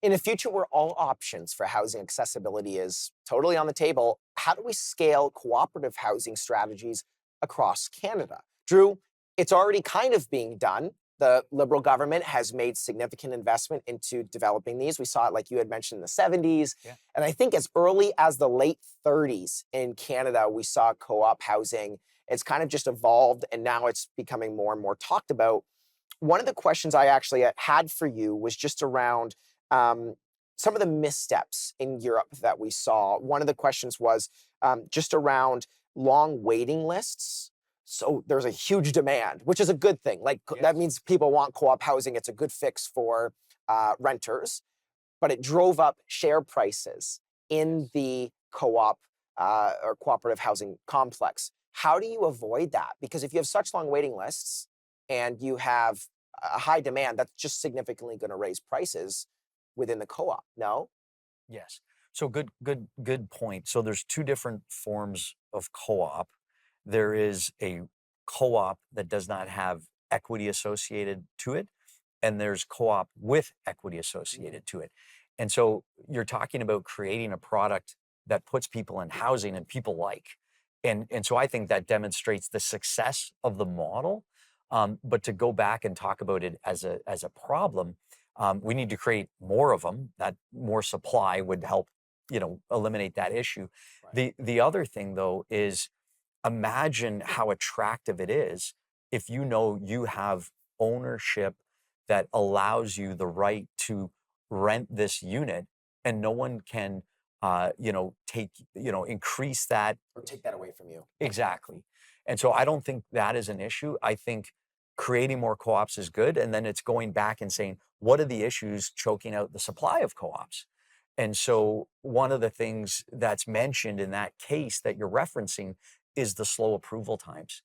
In a future where all options for housing accessibility is totally on the table, how do we scale cooperative housing strategies across Canada? Drew, it's already kind of being done. The Liberal government has made significant investment into developing these. We saw it, like you had mentioned, in the 70s. Yeah. And I think as early as the late 30s in Canada, we saw co-op housing. It's kind of just evolved, and now it's becoming more and more talked about. One of the questions I actually had for you was just around um, some of the missteps in Europe that we saw. One of the questions was just around long waiting lists. So there's a huge demand, which is a good thing. Like that means people want co-op housing. It's a good fix for renters, but it drove up share prices in the co-op or cooperative housing complex. How do you avoid that? Because if you have such long waiting lists and you have a high demand, that's just significantly going to raise prices within the co-op. No? Yes. So good point. So there's two different forms of co-op. There is a co-op that does not have equity associated to it, and there's co-op with equity associated to it. And so you're talking about creating a product that puts people in housing and people like. And so I think that demonstrates the success of the model. But to go back and talk about it as a problem, we need to create more of them. That more supply would help, eliminate that issue. Right. The other thing though is imagine how attractive it is if you know you have ownership that allows you the right to rent this unit and no one can increase that. Or take that away from you. Exactly. And so I don't think that is an issue. I think creating more co-ops is good. And then it's going back and saying, what are the issues choking out the supply of co-ops? And so one of the things that's mentioned in that case that you're referencing is the slow approval times.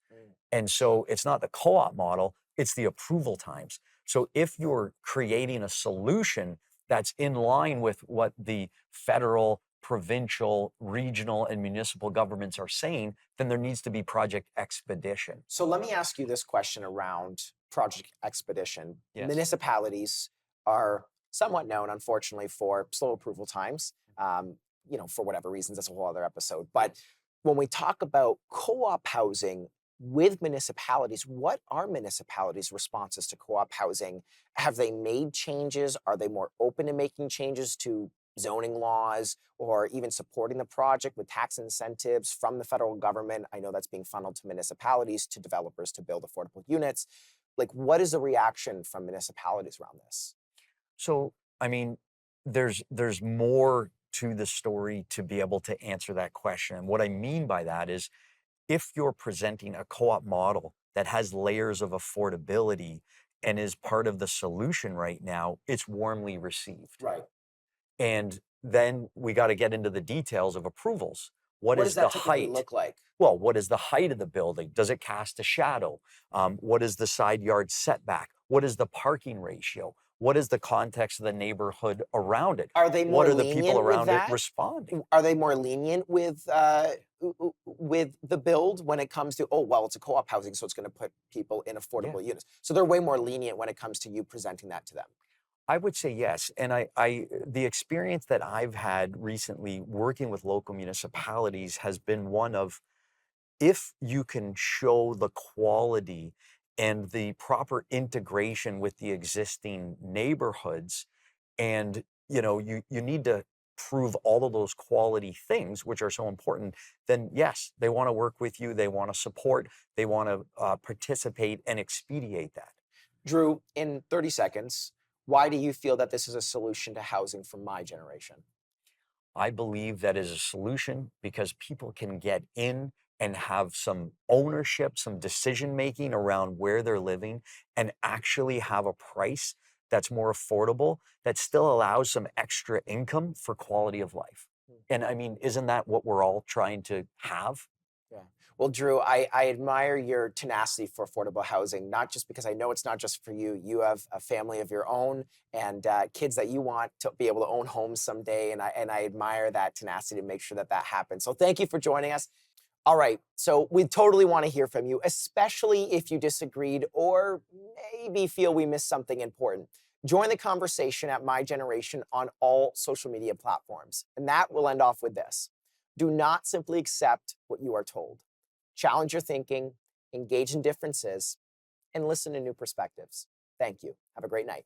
And so it's not the co-op model, it's the approval times. So if you're creating a solution that's in line with what the federal, provincial, regional, and municipal governments are saying, then there needs to be project expedition. So let me ask you this question around project expedition. Yes. Municipalities are somewhat known, unfortunately, for slow approval times. For whatever reasons, that's a whole other episode. But when we talk about co-op housing with municipalities, what are municipalities' responses to co-op housing? Have they made changes? Are they more open to making changes to zoning laws or even supporting the project with tax incentives from the federal government? I know that's being funneled to municipalities, to developers to build affordable units. Like, what is the reaction from municipalities around this? So, I mean, there's more to the story to be able to answer that question. And what I mean by that is if you're presenting a co-op model that has layers of affordability and is part of the solution right now, it's warmly received. Right. And then we got to get into the details of approvals. What What is does that the typically height? look like? Well, what is the height of the building? Does it cast a shadow? What is the side yard setback? What is the parking ratio? What is the context of the neighborhood around it? Are they more What are the people lenient with around it that? responding? Are they more lenient with the build when it comes to, oh, well, it's a co-op housing, so it's going to put people in affordable units. So they're way more lenient when it comes to you presenting that to them. I would say yes. And the experience that I've had recently working with local municipalities has been one of, if you can show the quality and the proper integration with the existing neighborhoods, and you need to prove all of those quality things which are so important, then yes, they want to work with you, they want to support, they want to participate and expedite that. Drew, in 30 seconds, why do you feel that this is a solution to housing for my generation? I believe that is a solution because people can get in and have some ownership, some decision making around where they're living, and actually have a price that's more affordable, that still allows some extra income for quality of life. And I mean, isn't that what we're all trying to have? Yeah. Well, Drew, I admire your tenacity for affordable housing, not just because I know it's not just for you. You have a family of your own and kids that you want to be able to own homes someday. And I admire that tenacity to make sure that that happens. So thank you for joining us. All right. So we totally want to hear from you, especially if you disagreed or maybe feel we missed something important. Join the conversation at My Generation on all social media platforms. And that will end off with this. Do not simply accept what you are told. Challenge your thinking, engage in differences, and listen to new perspectives. Thank you. Have a great night.